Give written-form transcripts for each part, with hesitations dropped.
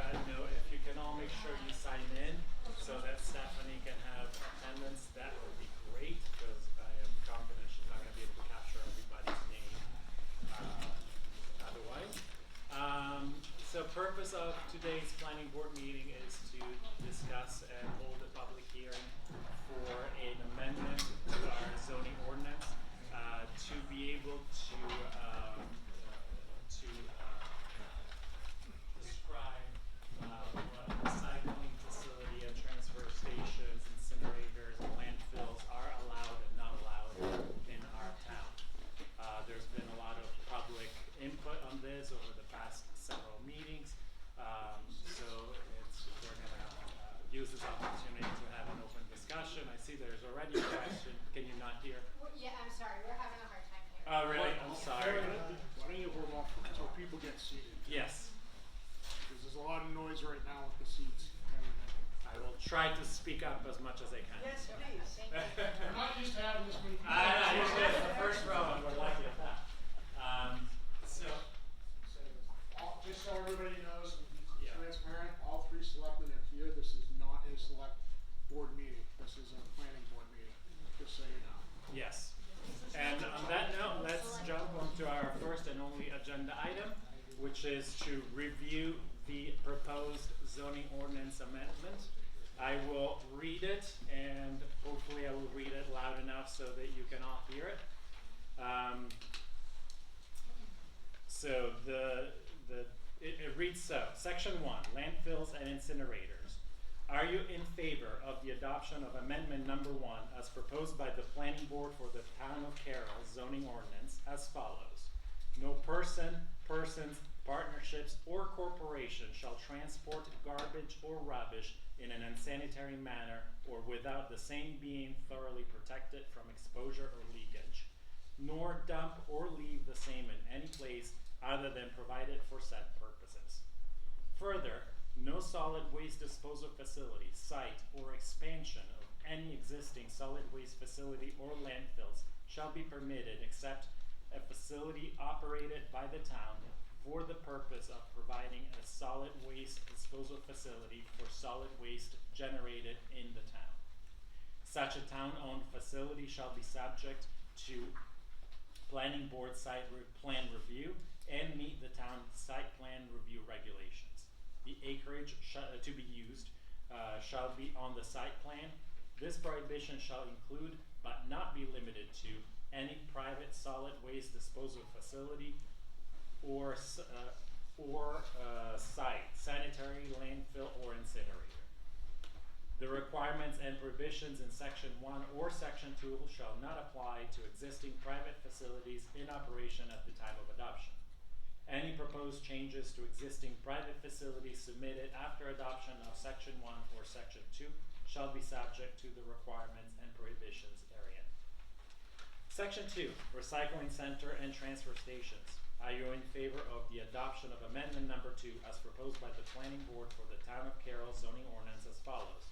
note, if you can all make sure you sign in so that Stephanie can have attendance, that would be great, because I am confident she's not going to be able to capture everybody's name otherwise. So purpose of today's planning board meeting is to discuss and hold a public hearing for an amendment to our zoning ordinance to be able to describe what recycling facility and transfer stations, incinerators, and landfills are allowed and not allowed in our town. There's been a lot of public input on this over the past several meetings, so we're going to use this opportunity to have an open discussion. I see there's already a question. Can you not hear? Yeah, I'm sorry. We're having a hard time hearing. Oh, really? I'm sorry. Why don't you warm up so people get seated? Yes. Because there's a lot of noise right now with the seats. I will try to speak up as much as I can. Yes, please. Thank you. I'm not used to having this many people. I usually have the first row, and we're lucky at that. Just so everybody knows, and be Yeah. transparent, all three selectmen are here. This is not a select board meeting. This is a planning board meeting, just so you know. Yes. And on that note, let's jump onto our first and only agenda item, which is to review the proposed zoning ordinance amendment. I will read it, and hopefully I will read it loud enough so that you can all hear it. So it reads so. Section 1, landfills and incinerators. Are you in favor of the adoption of amendment number 1 as proposed by the planning board for the town of Carroll zoning ordinance as follows? No person, persons, partnerships, or corporation shall transport garbage or rubbish in an unsanitary manner or without the same being thoroughly protected from exposure or leakage, nor dump or leave the same in any place other than provided for said purposes. Further, no solid waste disposal facility, site, or expansion of any existing solid waste facility or landfills shall be permitted except a facility operated by the town for the purpose of providing a solid waste disposal facility for solid waste generated in the town. Such a town-owned facility shall be subject to planning board plan review and meet the town site plan review regulations. The acreage to be used shall be on the site plan. This prohibition shall include, but not be limited to, any private solid waste disposal facility or site, sanitary, landfill, or incinerator. The requirements and prohibitions in Section 1 or Section 2 shall not apply to existing private facilities in operation at the time of adoption. Any proposed changes to existing private facilities submitted after adoption of Section 1 or Section 2 shall be subject to the requirements and prohibitions therein. Section 2, recycling center and transfer stations. Are you in favor of the adoption of amendment number 2 as proposed by the planning board for the town of Carroll zoning ordinance as follows?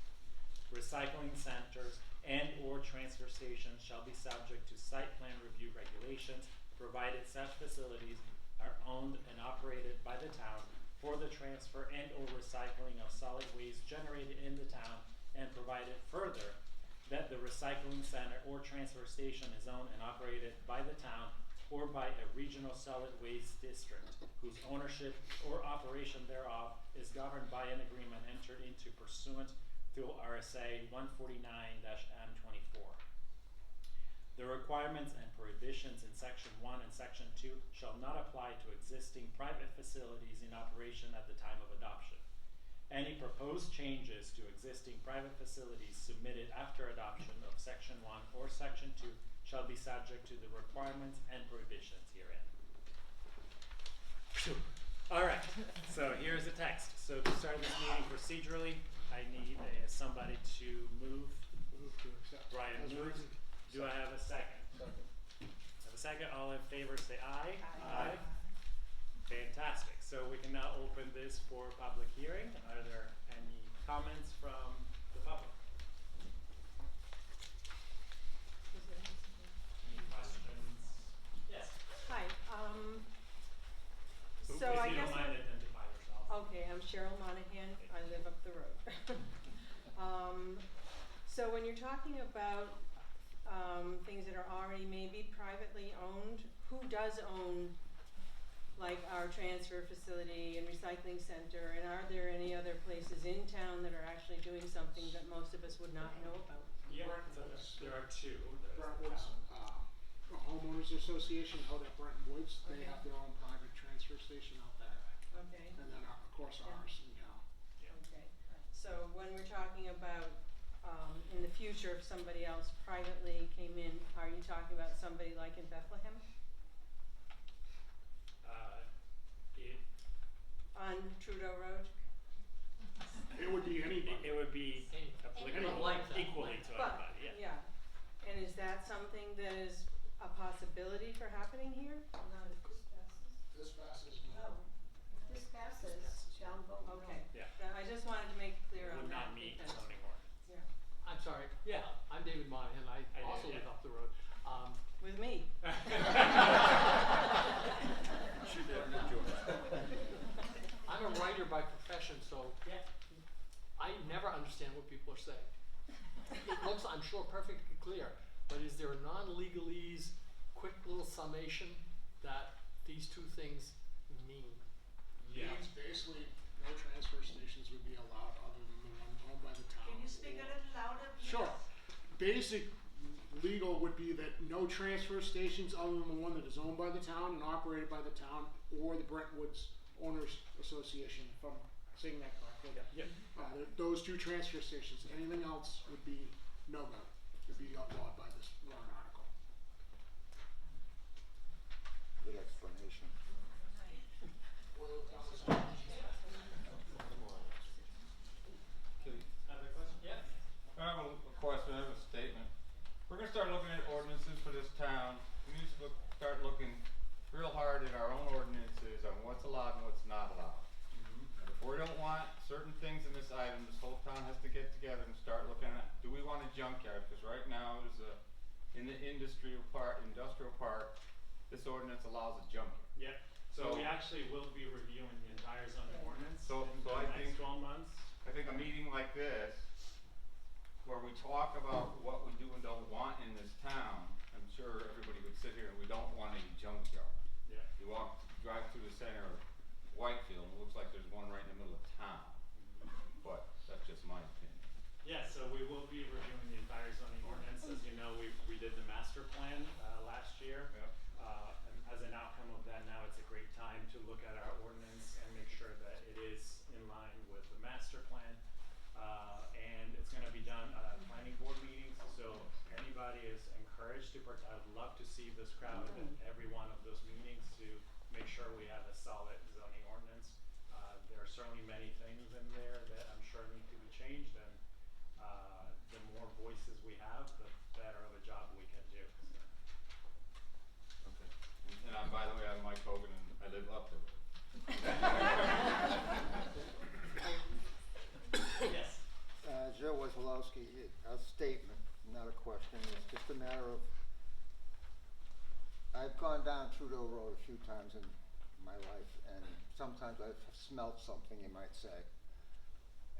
Recycling centers and or transfer stations shall be subject to site plan review regulations, provided such facilities are owned and operated by the town for the transfer and or recycling of solid waste generated in the town, and provided further that the recycling center or transfer station is owned and operated by the town or by a regional solid waste district whose ownership or operation thereof is governed by an agreement entered into pursuant to RSA 149-M24. The requirements and prohibitions in Section 1 and Section 2 shall not apply to existing private facilities in operation at the time of adoption. Any proposed changes to existing private facilities submitted after adoption of Section 1 or Section 2 shall be subject to the requirements and prohibitions herein. All right, so here's the text. So to start this meeting procedurally, I need somebody to move. Move to accept. Brian As moves. written. Do I have a second? Second. Have a second. All in favor say aye. Aye. Fantastic. So we can now open this for public hearing. Are there any comments from the public? Any questions? Yes. Hi, If so I you guess, don't mind, identify yourself. okay, I'm Cheryl Monahan, I live up the road. So when you're talking about, things that are already maybe privately owned, who does own, like, our transfer facility and recycling center, and are there any other places in town that are actually doing something that most of us would not know about? Yeah, so there are two. There's the Brentwood's, town. the homeowners association out at Brenton Woods, they Okay. have their own private transfer station out there. Okay, And then, of course, Yeah. ours in town. okay. So when we're talking about, in the future, if somebody else privately came in, are you talking about somebody like in Bethlehem It, on Trudeau Road? It would be anybody. it would be applicable Like that. equally to But, everybody, yeah. yeah, and is that something that is a possibility for happening here? Not if this passes. This passes No, if this passes, John vote no. Okay. Yeah. I just wanted to make clear It on would that. not meet because- zoning ordinance. Yeah, I'm sorry, yeah, I'm David Monahan, I I also did, live yeah. up the road. with me. I'm a writer by profession, so Yeah. I never understand what people are saying. It looks, I'm sure, perfectly clear, but is there a non-legalese, quick little summation that these two things mean? Yeah. Means basically no transfer stations would be allowed other than the ones owned by the town. Can you speak a little louder, please? Sure. Basic legal would be that no transfer stations other than the one that is owned by the town and operated by the town or the Brentwoods Owners Association, if I'm saying that correctly. Yep. Those two transfer stations, anything else would be no-go, would be outlawed by this warrant article. Good explanation. Other question? Yeah. I have a question, I have a statement. We're gonna start looking at ordinances for this town. We need to start looking real hard at our own ordinances on what's allowed and what's not allowed. If we don't want certain things in this item, this whole town has to get together and start looking at, do we want a junkyard? Because right now, in the industrial park, this ordinance allows a junkyard. Yep. So So- we actually will be reviewing the entire zoning ordinance So- in so the I next think- 12 months. I think a meeting like this, where we talk about what we do and don't want in this town, I'm sure everybody would sit here and we don't want a junkyard. Yeah. You drive through the center of Whitefield, and it looks like there's one right in the middle of town. But that's just my opinion. Yeah, so we will be reviewing the entire zoning ordinance. As you know, we did the master plan last year. Yep. And as an outcome of that, now it's a great time to look at our ordinance and make sure that it is in line with the master plan. And it's gonna be done at planning board meetings, so anybody is encouraged to I would love to see this crowd at every one of those meetings to make sure we have a solid zoning ordinance. There are certainly many things in there that I'm sure need to be changed, and the more voices we have, the better of a job we can do. Okay. And by the way, I'm Mike Hogan and I live up the road. Yes. Joe Wazalowski, a statement, not a question. It's just a matter of, I've gone down Trudeau Road a few times in my life, and sometimes I've smelled something, you might say.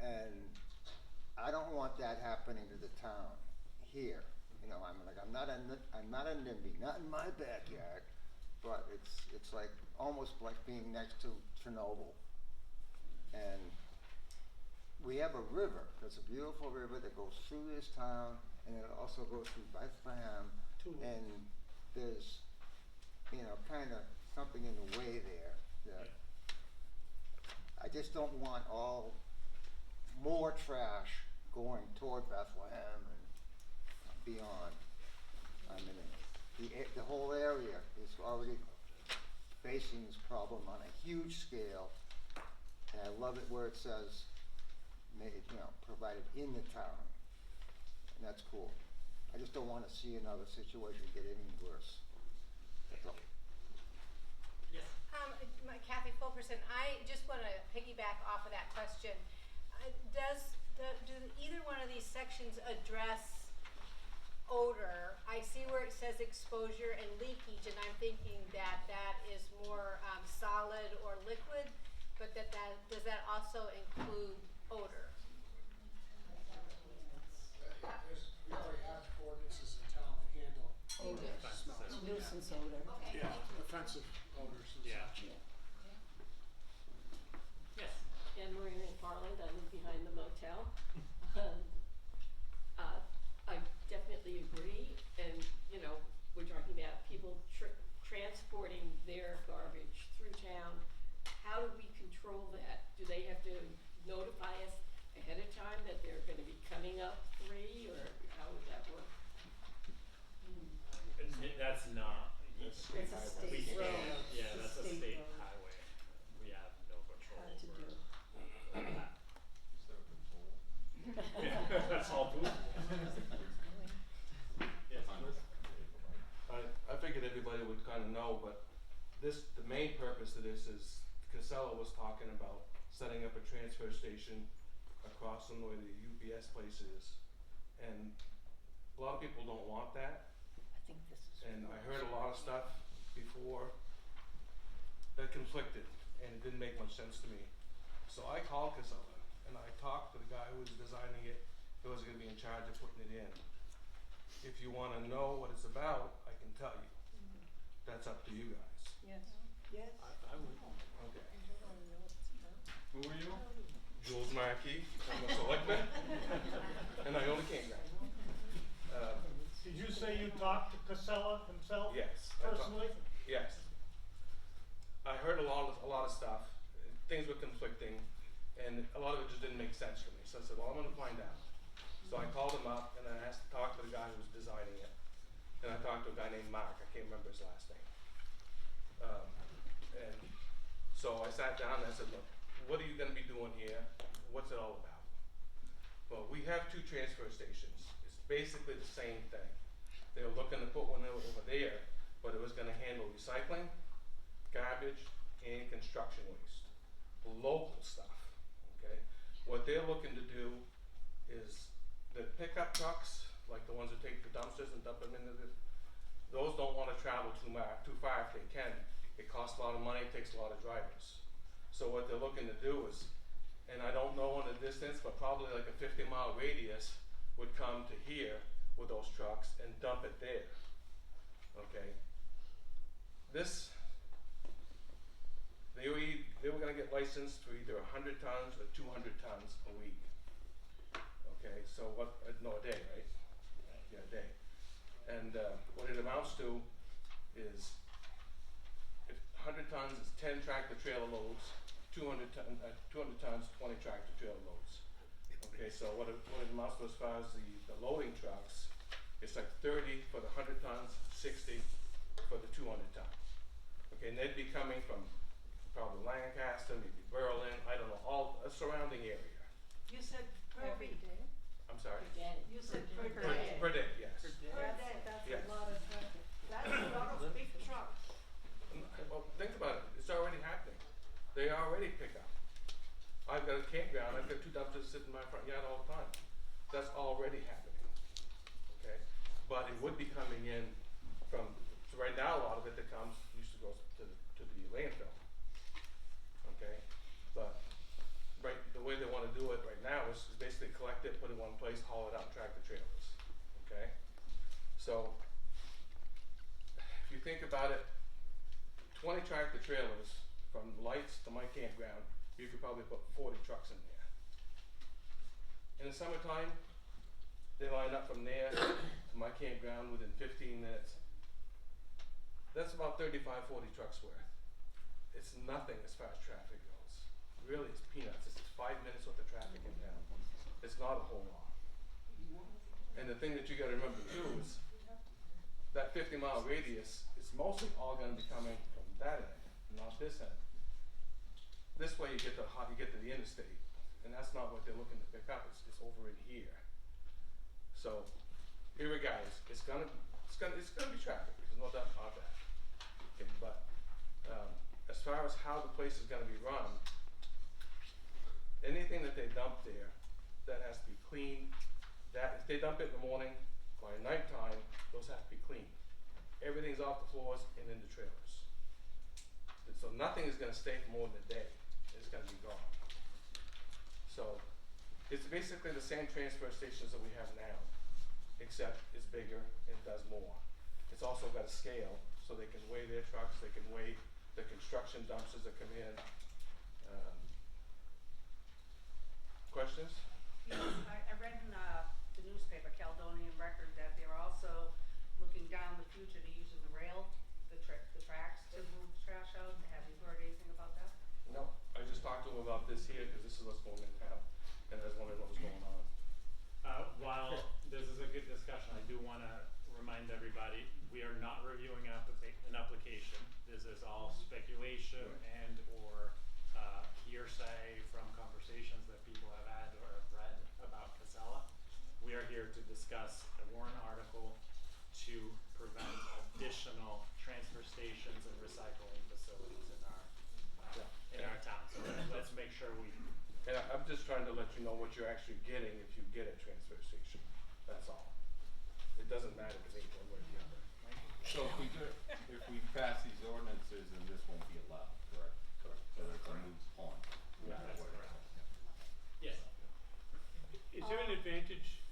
And I don't want that happening to the town here. You know, I'm not a NIMBY, not in my backyard, but it's like, almost like being next to Chernobyl. And we have a river, there's a beautiful river that goes through this town, and it also goes through Bethlehem, and there's, kinda something in the way there that I just don't want more trash going toward Bethlehem and beyond. I mean, the whole area is already facing this problem on a huge scale, and I love it where it says, provided in the town, and that's cool. I just don't wanna see another situation get any worse. That's all. Yes. Kathy Fulkerson, I just wanna piggyback off of that question. Do either one of these sections address odor? I see where it says exposure and leakage, and I'm thinking that is more solid or liquid, but does that also offensive odors and Yeah. such. Yes. Anne Marie McFarland, I live behind the motel. I definitely agree, and, you know, we're talking about people transporting their garbage through town. How do we control that? Do they have to notify us ahead of time that they're gonna be coming up 3, or how would that work? That's not. That's It's a We state can't, road. yeah, It's a that's a state state road. highway. We have no control Hard to over do. that. Is there a control? That's all food. Yes, Liz? I figured everybody would kinda know, but the main purpose of this is Casella was talking about setting up a transfer station across from where the UPS place is. And a lot of people don't want that, I think this is. and I heard a lot of stuff before that conflicted, and it didn't make much sense to me. So I called Casella, and I talked to the guy who was designing it, who was gonna be in charge of putting it in. If you wanna know what it's about, I can tell you. That's up to you guys. Yes. Yes. I would. Okay. Who are you? Jules Markey, I'm a selectman, and I own a campground. Did you say you talked to Casella himself? Yes. I talked- Personally? Yes. I heard a lot of stuff, things were conflicting, and a lot of it just didn't make sense to me. So I said, well, I'm gonna find out. So I called him up and I asked to talk to the guy who was designing it. And I talked to a guy named Mark, I can't remember his last name. And so I sat down and I said, look, what are you gonna be doing here? What's it all about? Well, we have 2 transfer stations. It's basically the same thing. They were looking to put one over there, but it was gonna handle recycling, garbage, and construction waste. Local stuff, okay? What they're looking to do is the pickup trucks, like the ones that take the dumpsters and dump them into those don't wanna travel too far if they can. It costs a lot of money, it takes a lot of drivers. So what they're looking to do is, and I don't know in the distance, but probably like a 50-mile radius would come to here with those trucks and dump it there, okay? They were gonna get licensed for either 100 tons or 200 tons a week. Okay, so a day, right? Yeah, a day. And what it amounts to is, if 100 tons is 10 tractor trailer loads, 200 tons, 20 tractor trailer loads. Okay, so what it amounts to as far as the loading trucks, it's like 30 for the 100 tons, 60 for the 200 ton. Okay, and they'd be coming from probably Lancaster, maybe Berlin, I don't know, all a surrounding area. You said Every day? I'm sorry. You said per Per day. Per day, yes. That's Yes. a lot of traffic. That's a lot of big trucks. Well, think about it, it's already happening. They already pick up. I've got a campground, I've got 2 dumpsters sitting in my front yard all the time. That's already happening, okay? But it would be coming in from, so right now, a lot of it that comes, used to go to the landfill, okay? But, right, the way they wanna do it right now is basically collect it, put it in one place, haul it out, tractor trailers, okay? So, if you think about it, 20 tractor trailers from Lights to my campground, you could probably put 40 trucks in there. In the summertime, they line up from there to my campground within 15 minutes. That's about 35, 40 trucks worth. It's nothing as far as traffic goes. Really, it's peanuts. It's 5 minutes worth of traffic in town. It's not a whole lot. And the thing that you gotta remember too is that 50-mile radius is mostly all gonna be coming from that end, not this end. This way you get to the interstate, and that's not what they're looking to pick up. It's over in here. So, irregardless, it's gonna be traffic. There's no doubt about that. Okay, but as far as how the place is gonna be run, anything that they dump there, that has to be cleaned. That if they dump it in the morning, by nighttime, those have to be cleaned. Everything's off the floors and in the trailers. So nothing is gonna stay for more than a day. It's gonna be gone. So it's basically the same transfer stations that we have now, except it's bigger and does more. It's also got a scale, so they can weigh their trucks, they can weigh the construction dumpsters that come in. Questions? I read in the newspaper, Caledonian Record, that they're also looking down the future to using the rail, the tracks to move trash out. Have you heard anything about that? No, I just talked to him about this here, cause this is what's going in town, and I was wondering what was going on. While this is a good discussion, I do wanna remind everybody, we are not reviewing an application. This is all speculation and or hearsay from conversations that people have had or have read about Casella. We are here to discuss a warrant article to prevent additional transfer stations and recycling facilities in our town. So let's make sure we. And I'm just trying to let you know what you're actually getting if you get a transfer station, that's all. It doesn't matter to me one way or the other. So if we pass these ordinances, then this won't be allowed, correct? Correct. So it's a moot point. Yeah, that's correct. Yes. Is there an advantage,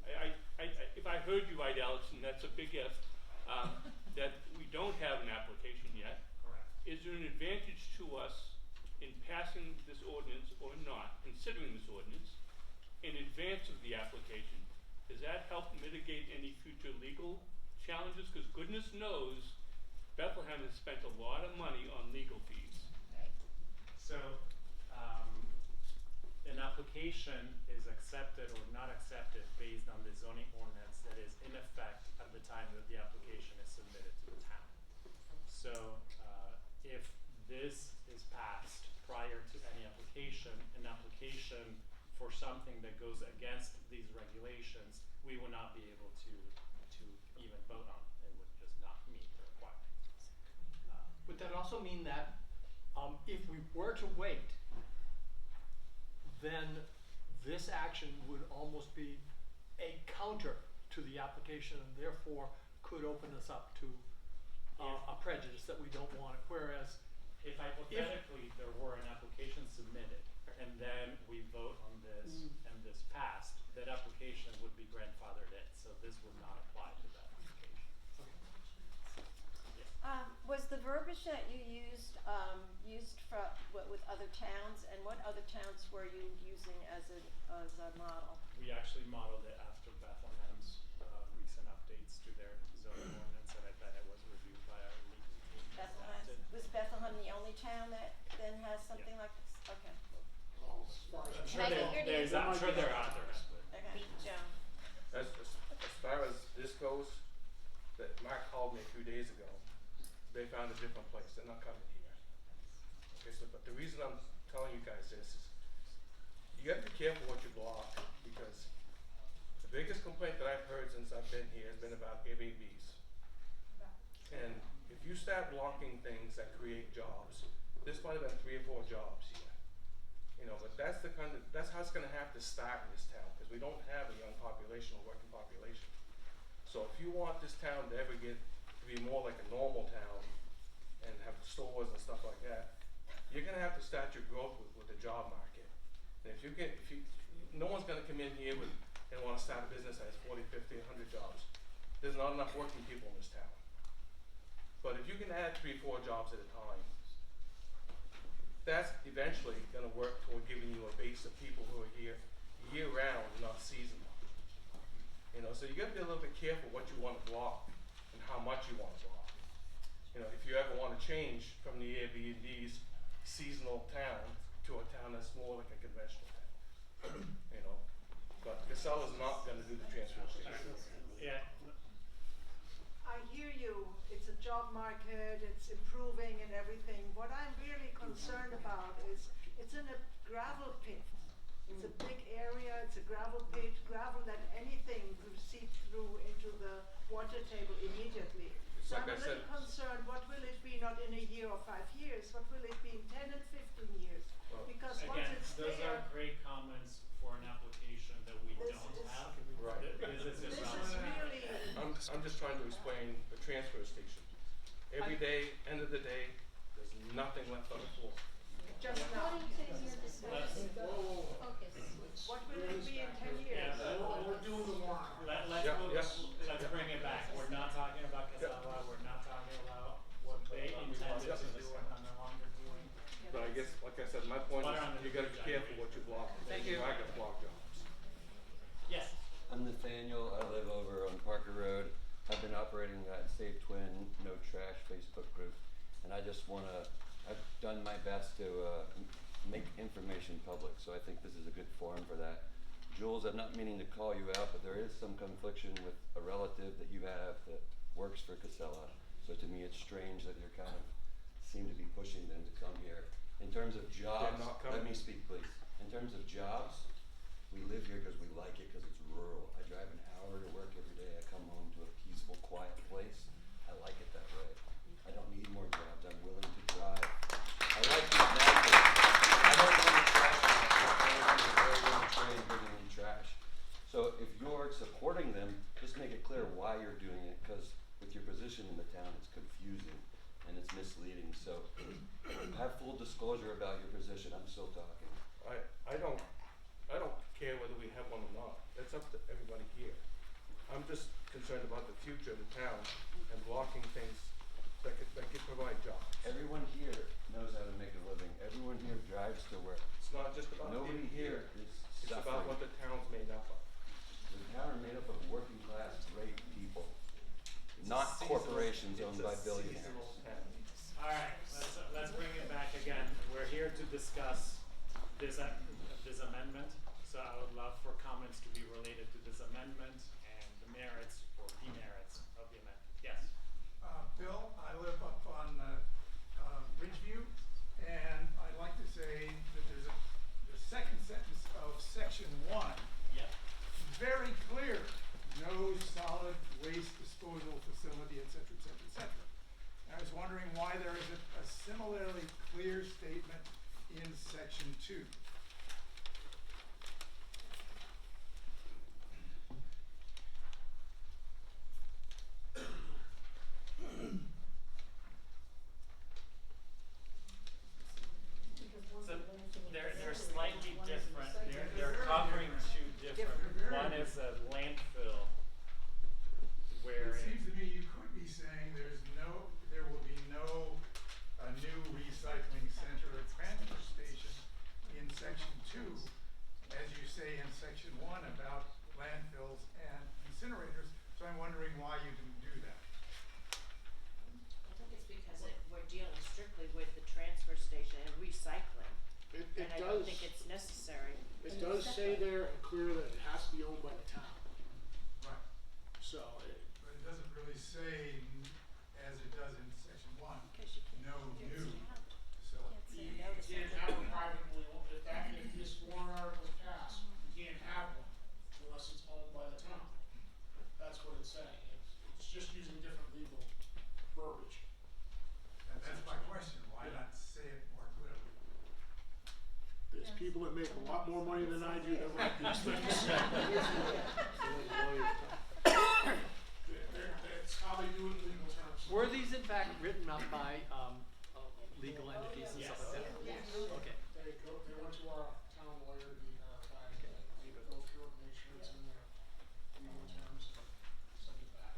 if I heard you right, Alex, and that's a big if, that we don't have an application yet? Correct. Is there an advantage to us in passing this ordinance or not, considering this ordinance, in advance of the application? Does that help mitigate any future legal challenges? Because goodness knows Bethlehem has spent a lot of money on legal fees. So, an application is accepted or not accepted based on the zoning ordinance that is in effect at the time that the application is submitted to the town. So, if this is passed prior to any application, an application for something that goes against these regulations, we will not be able to even vote on. It would just not meet the requirements. Would that also mean that, if we were to wait, then this action would almost be a counter to the application and therefore could open us up to a prejudice that we don't want, whereas If hypothetically there were an application submitted and then we vote on this and this passed, that application would be grandfathered in, so this would not apply to that application. Was the verbiage that you used, used for, with other towns, and what other towns were you using as a model? We actually modeled it after Bethlehem's recent updates to their zoning ordinance, and I bet it was reviewed by our legal team. Bethlehem, was Bethlehem the only town that then has something like this? Okay, I'm sure Can I get your name? I'm sure there are others, but. okay, Joan. As far as this goes, that Mark called me a few days ago, they found a different place, they're not coming here. Okay, so, but the reason I'm telling you guys this is, you gotta be careful what you block, because the biggest complaint that I've heard since I've been here has been about Airbnbs. And if you start blocking things that create jobs, this might have been 3 or 4 jobs here. You know, but that's how it's gonna have to start in this town, because we don't have a young population or working population. So if you want this town to ever get to be more like a normal town and have stores and stuff like that, you're gonna have to start your growth with the job market. And no one's gonna come in here and wanna start a business that has 40, 50, 100 jobs. There's not enough working people in this town. But if you can add 3, 4 jobs at a time, that's eventually gonna work toward giving you a base of people who are here year round, not seasonal. You know, so you gotta be a little bit careful what you wanna block and how much you wanna block. You know, if you ever wanna change from the Airbnb's seasonal town to a town that's more like a conventional town. You know, but Casella's not gonna do the transfer station. Yeah. I hear you, it's a job market, it's improving and everything. What I'm really concerned about is, it's in a gravel pit. It's a big area, it's a gravel pit, gravel that anything will seep through into the water table immediately. So Like I'm I a said- little concerned, what will it be, not in a year or 5 years, what will it be in 10 and 15 years? Well, Because once Again, it's those there, are great comments for an application that we This don't is- have. Right. This is this is irrelevant. really, I'm just trying to explain the transfer station. Every day, end of the day, there's nothing left on the floor. just now. Let's- What will it be in 10 years? Yeah, We're doing the warrant. let's Yeah, move, yeah. let's bring it back. We're not talking about Casella, we're not talking about Thank you. I got block jobs. Yes. I'm Nathaniel. I live over on Parker Road. I've been operating that Save Twin No Trash Facebook group, and I just I've done my best to make information public, so I think this is a good forum for that. Jules, I'm not meaning to call you out, but there is some confliction with a relative that you have that works for Casella. So to me, it's strange that you're kind of seem to be pushing them to come here. In terms of jobs, not let coming. me speak, please. In terms of jobs, we live here because we like it, because it's rural. I drive an hour to work every day. I come home to a peaceful, quiet place. I like it that way. I don't need more jobs. I'm willing to drive. I like these landfills. I don't want to trash bringing in trash. So if you're supporting them, just make it clear why you're doing it, because with your position in the town, it's confusing and it's misleading. So have full disclosure about your position. I'm still talking. I don't care whether we have one or not. That's up to everybody here. I'm just concerned about the future of the town and blocking things that could provide jobs. Everyone here knows how to make a living. Everyone here drives to work. It's not just about Nobody being here is It's about suffering. what the town's made up of. The town are made up of working class, great people, not It's a corporations seasonal- owned by it's a billionaires. seasonal town. All right, let's bring it back again. We're here to discuss this amendment. So I would love for comments to be related to this amendment and the merits or demerits of the amendment. Yes. Bill, I live up on Ridgeview, and I'd like to say that there's the second sentence of section 1. Yep. Very clear, no solid waste disposal facility, et cetera, et cetera, et cetera. I was wondering why there is a similarly clear statement in section 2. So they're slightly different. They're covering two different. One is a landfill where It seems to me you could be saying there will be no new recycling center or transfer station in section 2, as you say in section 1 about landfills and incinerators. So I'm wondering why you didn't do that. I think it's because we're dealing strictly with the transfer station and recycling, It and I don't think it's necessary. It does say there and clear that it has to be owned by the town. Right. So But it doesn't really say, as it does in section 1, Because you can't, no you new can't facility. say no to you can't something. have a privately owned, if this warrant article is passed, you can't have one unless it's owned by the town. That's what it's saying. It's just using different legal verbiage. And that's my question, why not say it more clearly? There's people that make a lot more money than I do that write these things. That's how they do it in legal terms. Were these in fact written up by legal entities and stuff like that? Yes. Okay. They went to our town lawyer to be verified, they go through it, make sure it's in their legal terms, and send it back.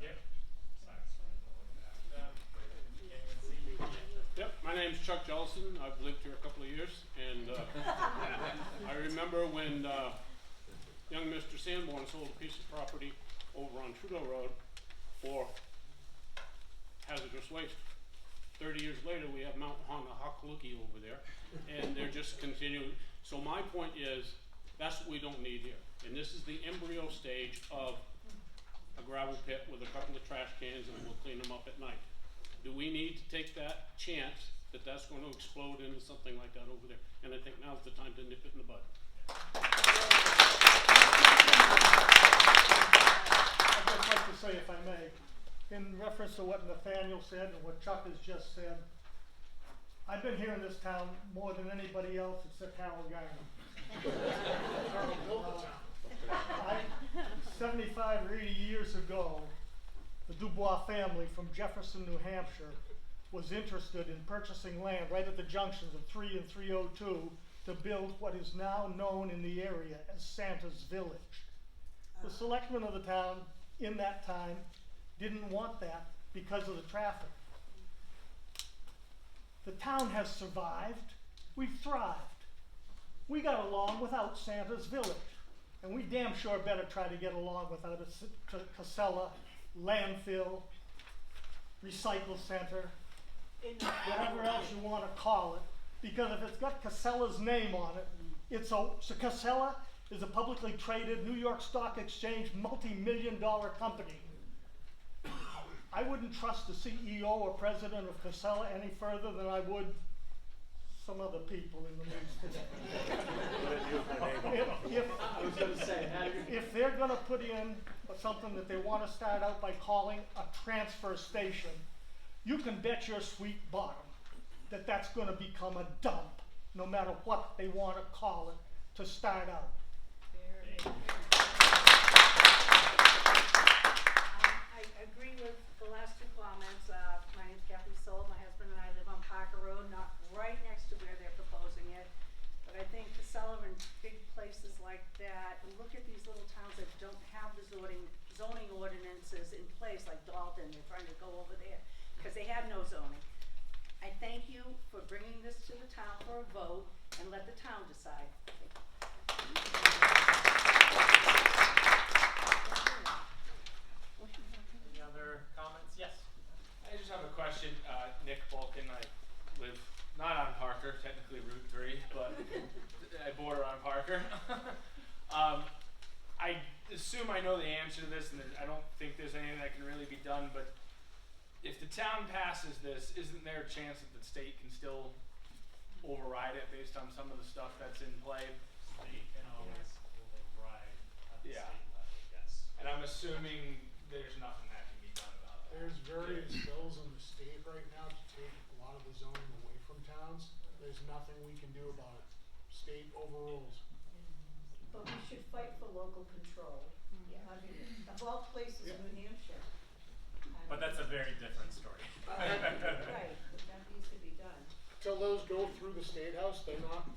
Yep. Anyone see you? Yep, my name's Chuck Jellison. I've lived here a couple of years, and I remember when young Mr. Sanborn sold a piece of property over on Trudeau Road for hazardous waste. 30 years later, we have Mount Honahakaluki over there, and they're just continuing. So my point is, that's what we don't need here. And this is the embryo stage of a gravel pit with a couple of trash cans, and we'll clean them up at night. Do we need to take that chance that that's going to explode into something like that over there? And I think now's the time to nip it in the bud. I'd just like to say, if I may, in reference to what Nathaniel said and what Chuck has just said, I've been here in this town more than anybody else except Harold Gardner. Carroll built the town. 75 or 80 years ago, the Dubois family from Jefferson, New Hampshire, was interested in purchasing land right at the junctions of 3 and 302 to build what is now known in the area as Santa's Village. The selectmen of the town in that time didn't want that because of the traffic. town has survived, we've thrived. We got along without Santa's Village, and we damn sure better try to get along without a Casella, landfill, recycle center, whatever else you want to call it, because if it's got Casella's name on it, so Casella is a publicly traded New York Stock Exchange multi-million-dollar company. I wouldn't trust the CEO or president of Casella any further than I would some other people in the news today. If they're gonna put in something that they wanna start out by calling a transfer station, you can bet your sweet bottom that that's gonna become a dump, no matter what they wanna call it to start out. I agree with the last two comments. My name's Kathy Soul. My husband and I live on Parker Road, not right next to where they're proposing it. But I think Casella and big places like that, and look at these little towns that don't have the zoning ordinances in place, like Dalton, they're trying to go over there, because they have no zoning. I thank you for bringing this to the town for a vote, and let the town decide. Any other comments? Yes. I just have a question. Nick Balkin, I live not on Parker, technically Route 3, but I border on Parker. I assume I know the answer to this, and I don't think there's anything that can really be done, but if the town passes this, isn't there a chance that the state can still override it based on some of the stuff that's in play? State can always override at the Yeah. state level, yes. And I'm assuming there's nothing that can be done about that. There's various bills in the state right now to take a lot of the zoning away from towns. There's nothing we can do about it. State overrules. But we should fight for local control. I mean, of all places, New Hampshire. But that's a very different story. Right, but that needs to be done. Till those go through the state house, they're not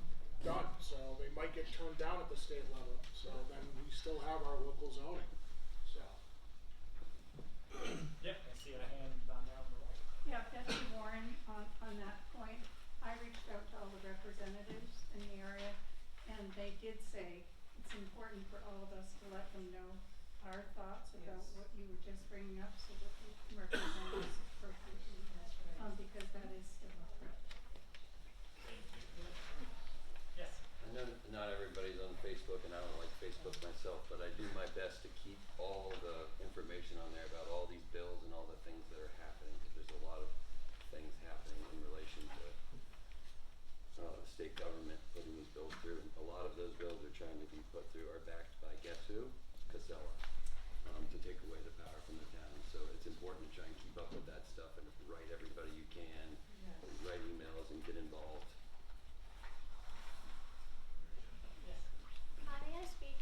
done, so they might get turned down at the state level. So then we still have our local zoning, so. Yep, I see a hand down there on the right. Yeah, Betsy Warren, on that point, I reached out to all the representatives in the area, and they did say it's important for all of us to let them know our thoughts about what you were just bringing up, so that we can represent us appropriately, because that is still a threat. Thank you. Yes. I know not everybody's on Facebook, and I don't like Facebook myself, but I do my best to keep all the information on there about all these bills and all the things that are happening, because there's a lot of things happening in relation to the state government putting these bills through. And a lot of those bills are trying to be put through are backed by guess who? Casella, to take away the power from the town. So it's important to try and keep up with that stuff and write everybody you can, write emails and get involved. Hi, may I speak?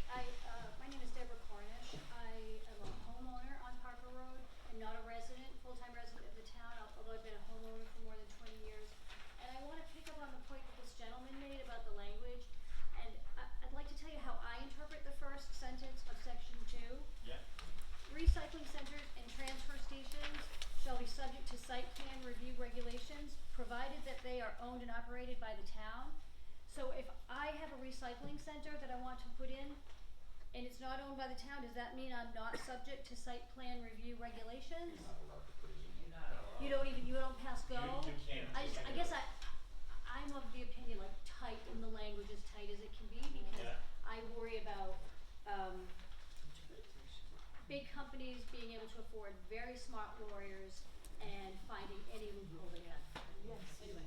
My name is Deborah Cornish. I am a homeowner on Parker Road. I'm not a resident, full-time resident of the town, although I've been a homeowner for more than 20 years. And I want to pick up on the point that this gentleman made about the language. And I'd like to tell you how I interpret the first sentence of section 2. Yeah. Recycling centers and transfer stations shall be subject to site plan review regulations, provided that they are owned and operated by the town. So if I have a recycling center that I want to put in, and it's not owned by the town, does that mean I'm not subject to site plan review regulations? You don't pass go? You can't. I guess I'm of the opinion, like, tight in the language, as tight as it can be, because I worry about, big companies being able to afford very smart lawyers and finding any loophole they can. Yes. Anyway.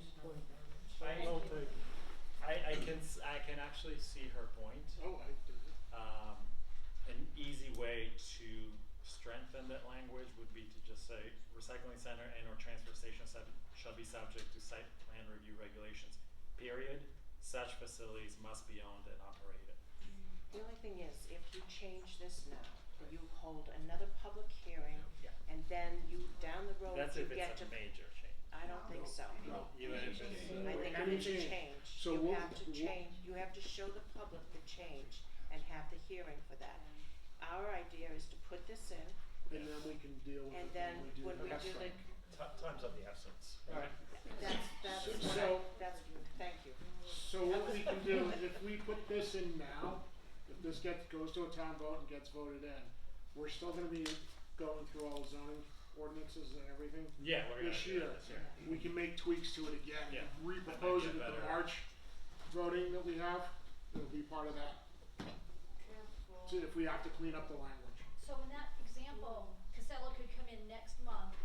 I can actually see her point. Oh, I do. An easy way to strengthen that language would be to just say recycling center and or transfer station shall be subject to site plan review regulations, period. Such facilities must be owned and operated. The only thing is, if you change this now, you hold another public hearing, and then you, down the road, That's you if get it's to. a major change. I don't think so. No. Even if it's I think Any if it's a change. change, So you we'll- have to change, you have to show the public the change and have the hearing for that. Our idea is to put this in, And then we can deal with and it then when we do when we the next do one. the, Time's of the essence. that's one put this in now, if this goes to a town vote and gets voted in, we're still gonna be going through all the zoning ordinances and everything. Yeah, we're gonna This do year. that this year. We can make tweaks to it again, Yeah. repropose That it might at get the better. March voting that we have, it'll be part of that. So if we have to clean up the language. So in that example, Casella could come in next month,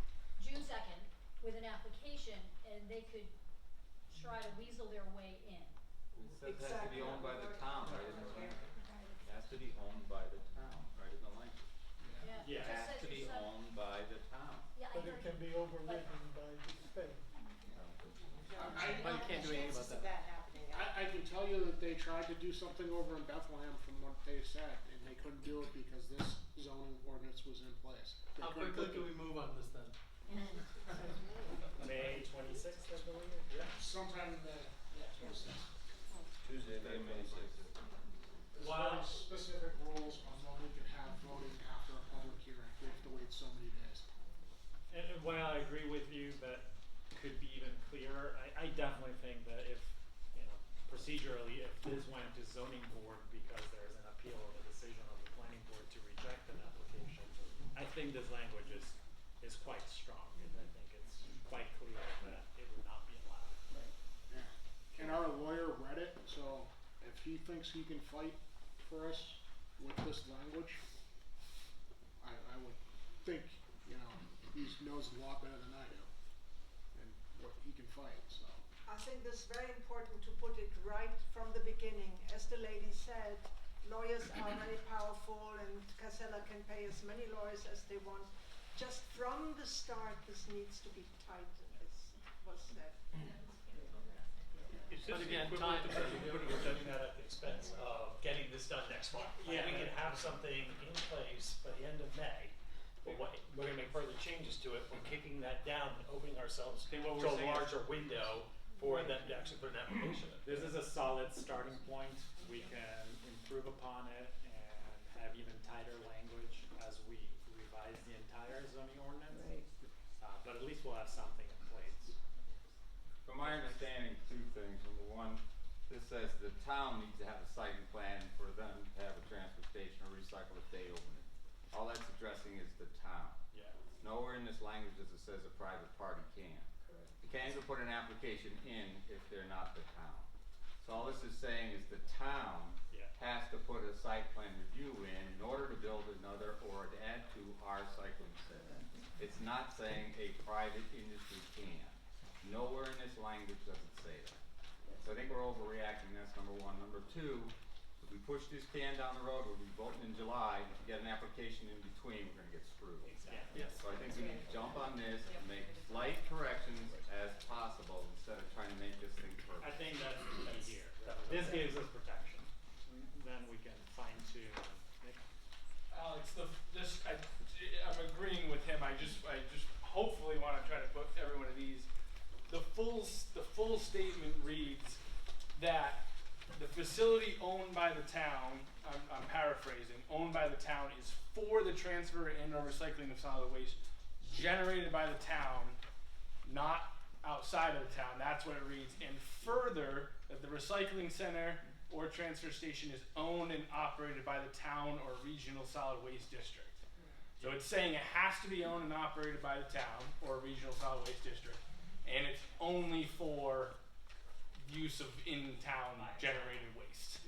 June 2nd, with an application, and they could try to weasel their way in. It says it has to be owned by the town, right in the language. It has to be owned by the town, right in the language. Yeah, It it just has says to be you're sub- owned by the town. Yeah, I But it heard can you. be overridden by the state. But you can't do anything about Chances of that happening, I can tell you that they tried to do something over in Bethlehem from what they said, and they couldn't do it because this zoning ordinance was in place. They How couldn't quickly put can we move on this then? May 26th, I believe. Yeah. sometime in the, Tuesday, May 6th. There's Wow. very specific rules on when we can have voting after a public hearing. We have to wait so many days. And while I agree with you that could be even clearer, I definitely think that if, procedurally, if this went to zoning board because there's an appeal of a decision of the planning board to reject an application, I think this language is quite strong, and I think it's quite clear that it would not be allowed. Yeah. And our lawyer read it, so if he thinks he can fight for us with this language, I would think, he knows a lot better than I do, and what he can fight, so. I think this is very important to put it right from the beginning. As the lady said, lawyers are very powerful and Casella can pay as many lawyers as they want. Just from the start, this needs to be tightened, as was said. Is this But again, equivalent time- to We're judging that at the expense of getting this done next month. Yeah. We can have something in place by the end of May, but we're gonna make further changes to it, we're kicking that down and opening ourselves to Then what a we're saying is- larger window for them to actually put an application in. This is a solid starting point. We can improve upon it and have even tighter language as we revise the entire zoning ordinance. But at least we'll have something in place. From my understanding, two things. Number one, this says the town needs to have a site plan for them to have a transfer station or recycle if they open it. All that's addressing is the town. Yeah. Nowhere in this language does it says a private party can. You can't even put an application in if they're not the town. So all this is saying is the town Yeah. has to put a site plan review in order to build another or to add to our cycling center. It's not saying a private industry can. Nowhere in this language does it say that. So I think we're overreacting, that's number one. Number two, if we push this can down the road, we'll be voting in July, if you get an application in between, we're gonna get screwed. Exactly. So I think we need to jump on this and make slight corrections as possible instead of trying to make this thing perfect. I think that's the key here. This gives us protection. Then we can fine tune. Alex, I'm agreeing with him. I just hopefully want to try to put every one of these. The full statement reads that the facility owned by the town, I'm paraphrasing, owned by the town is for the transfer and or recycling of solid waste generated by the town, not outside of the town. That's what it reads. And further, that the recycling center or transfer station is owned and operated by the town or regional solid waste district. So it's saying it has to be owned and operated by the town or regional solid waste district, and it's only for use of in-town generated waste.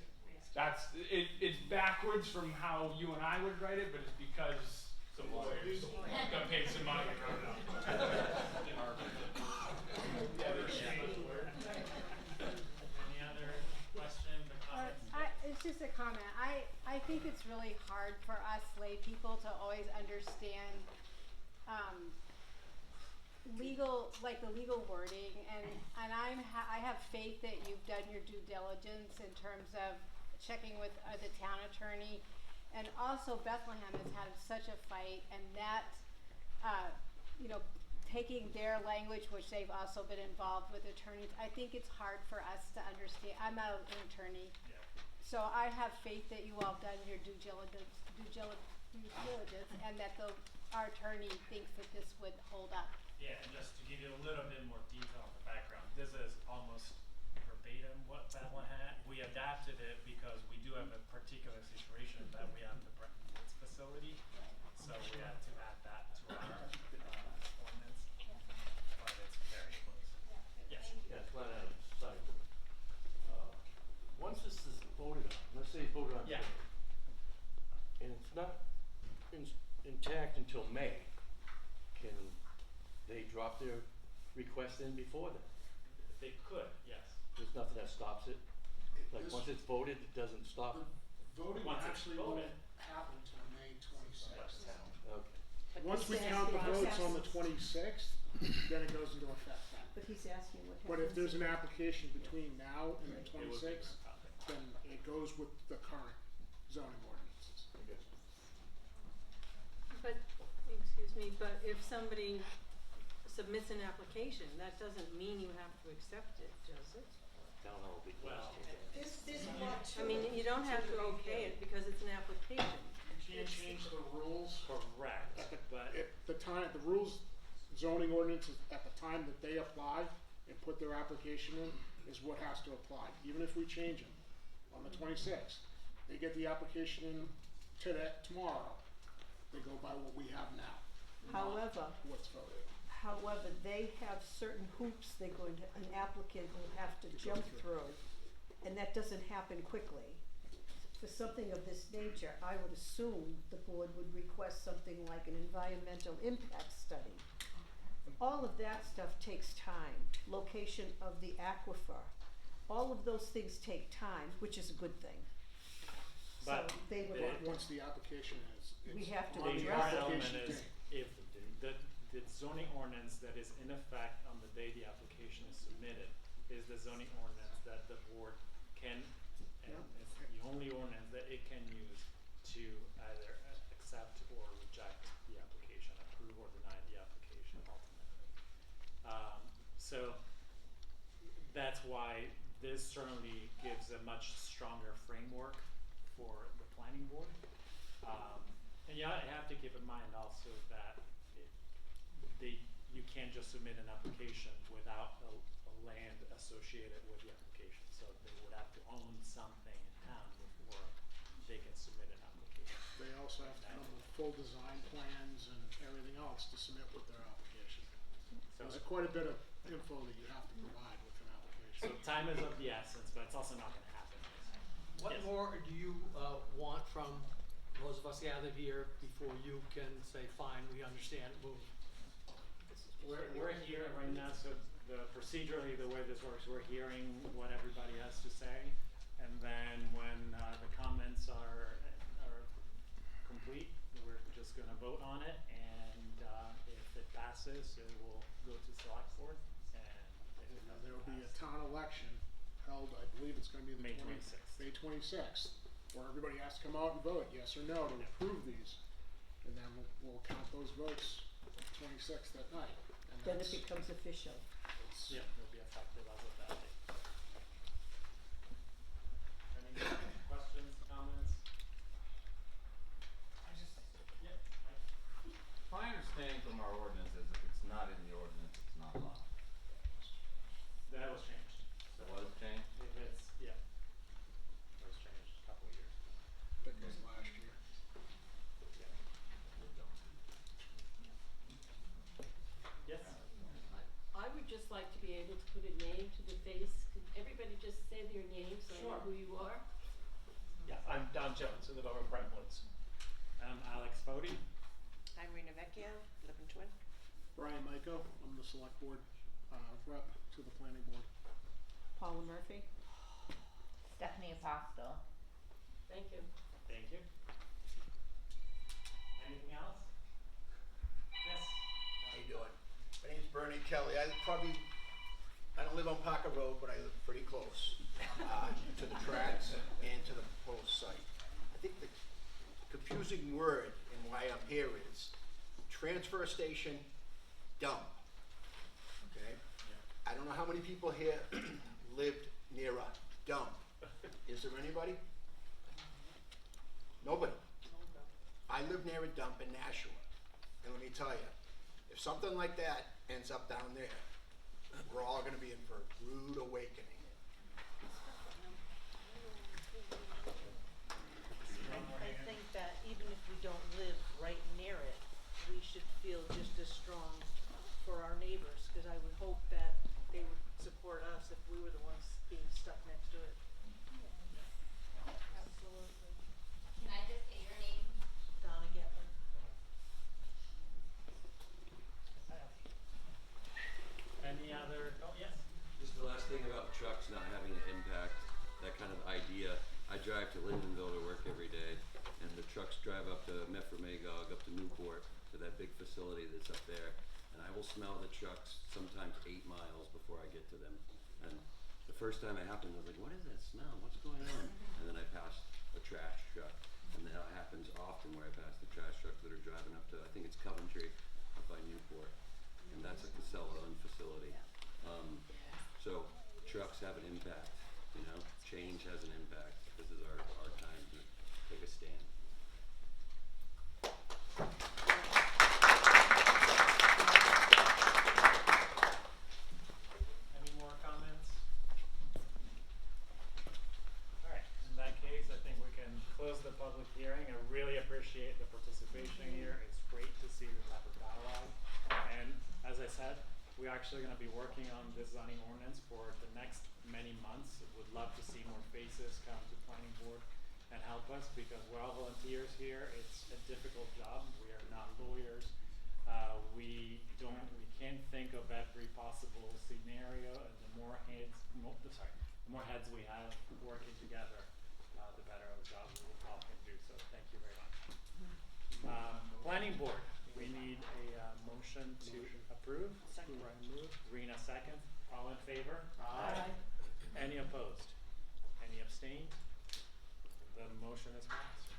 That's it's backwards from how you and I would write it, but it's because some lawyers got paid some money and wrote it up. Any other questions or comments? It's just a comment. I think it's really hard for us lay people to always understand the legal wording, and I have faith that you've done your due diligence in terms of checking with the town attorney, and also Bethlehem has had such a fight, and that taking their language, which they've also been involved with attorneys, I think it's hard for us to understand. I'm not an attorney. Yeah. So I have faith that you all done your due diligence, and that our attorney thinks that this would hold up. Yeah, and just to give you a little bit more detail on the background, this is almost verbatim what Bethlehem had. We adapted adopted it because we do have a particular situation that we have the Bretton Woods facility. So we had to add that to our ordinance, but it's very close. Yes. Yeah, flat out side. Once this is voted on, let's say voted on Yeah. today, and it's not intact until May, can they drop their request in before then? They could, yes. There's nothing that stops it? Like, This- once it's voted, it doesn't stop? Voting Once it's actually voted. won't happen until May 26th. Okay. Once we count the votes on the 26th, then it goes into effect then. But he's asking what happens. But if there's an application between now and the It would be 26th, grandfathered. then it goes with the current zoning ordinances. But, excuse me, but if somebody submits an application, that doesn't mean you have to accept it, does it? Town hall will be closed. Well, This what I mean, you don't have to okay it because it's an application. You can't change the rules. Correct, but At the time, the rules, zoning ordinances, at the time that they apply and put their application in, is what has to apply, even if we change them on the 26th. They get the application in tomorrow, they go by what we have now, However, what's voted. however, they have certain hoops an applicant will have to jump through, and that doesn't happen quickly. For something of this nature, I would assume the board would request something like an environmental impact study. All of that stuff takes time, location of the aquifer, all of those things take time, which is a good thing. So But they would, But once the application is, We have to on the address it. The element application is date. if the zoning ordinance that is in effect on the day the application is submitted is the zoning ordinance that the board can, and it's the only ordinance that it can use to either accept or reject the application, approve or deny the application ultimately. So that's why this certainly gives a much stronger framework for the planning board. And you have to keep in mind also that you can't just submit an application without a land associated with the application. So they would have to own something in town before they can submit an application. They also have to come with full design plans and everything else to submit with their application. So, There's quite a bit of info that you have to provide with an application. so time is of the essence, but it's also not gonna happen. What Yes. more do you want from those of us gathered here before you can say, fine, we understand, move? We're here right now, so procedurally, the way this works, we're hearing what everybody has to say. And then when the comments are complete, we're just gonna vote on it, and if it passes, it will go to select board, and if it doesn't There will be a pass- town election held, I believe it's gonna be the May 26th. May 26th, where everybody has to come out and vote, yes or no, to approve these. And then we'll count those votes 26th at night. And then it that's- becomes official. it's- Yeah, it'll be effective as of that date. Any questions, comments? My understanding from our ordinance is if it's not in the ordinance, it's not allowed. That was changed. That was changed? If it's, yeah. That was changed a couple of years ago. I think it was last year. Yes? I would just like to be able to put a name to the face. Could everybody just say their name so I know Sure. who you are? Yeah, I'm Don Jones, I live over in Brentwoods. I'm Alex Fody. I'm Rena Vecchio, live in Twin. Brian Miko, I'm the select board rep to the planning board. Paula Murphy? Stephanie Apostle. Thank you. Thank you. Anything else? Yes? How you doing? My name's Bernie Kelly. I don't live on Parker Road, but I live pretty close to the tracks and to the proposed site. I think the confusing word and why I'm here is transfer station dump. Okay? I don't know how many people here lived near a dump. Is there anybody? Nobody. I live near a dump in Nashua, and let me tell you, if something like that ends up down there, we're all gonna be in for a rude awakening. we were the ones being stuck next to it. Absolutely. Can I just get your name? Donna Getler. Any other, oh, yes? Just the last thing about trucks not having an impact, that kind of idea. I drive to Lindenville to work every day, and the trucks drive up to Mefra-Magog, up to Newport, to that big facility that's up there. And I will smell the trucks sometimes 8 miles before I get to them. And the first time it happened, I was like, what is that smell? What's going on? And then I passed a trash truck. And that happens often where I pass the trash trucks that are driving up to, I think it's Coventry, up by Newport. And that's at the Caledonian facility. So trucks have an impact, you know, change has an impact. This is our time to take a stand. Any more comments? Alright, in that case, I think we can close the public hearing. I really appreciate the participation here. It's great to see the type of dialogue. And as I said, we're actually gonna be working on this zoning ordinance for the next many months. Would love to see more faces come to planning board and help us because we're all volunteers here. It's a difficult job. We are not lawyers. We can't think of every possible scenario, and the more heads we have working together, the better of a job we all can do. So thank you very much. Planning board, we need a motion to approve. Second. Move. Rena second. All in favor? Aye. Any opposed? Any abstained? The motion is passed.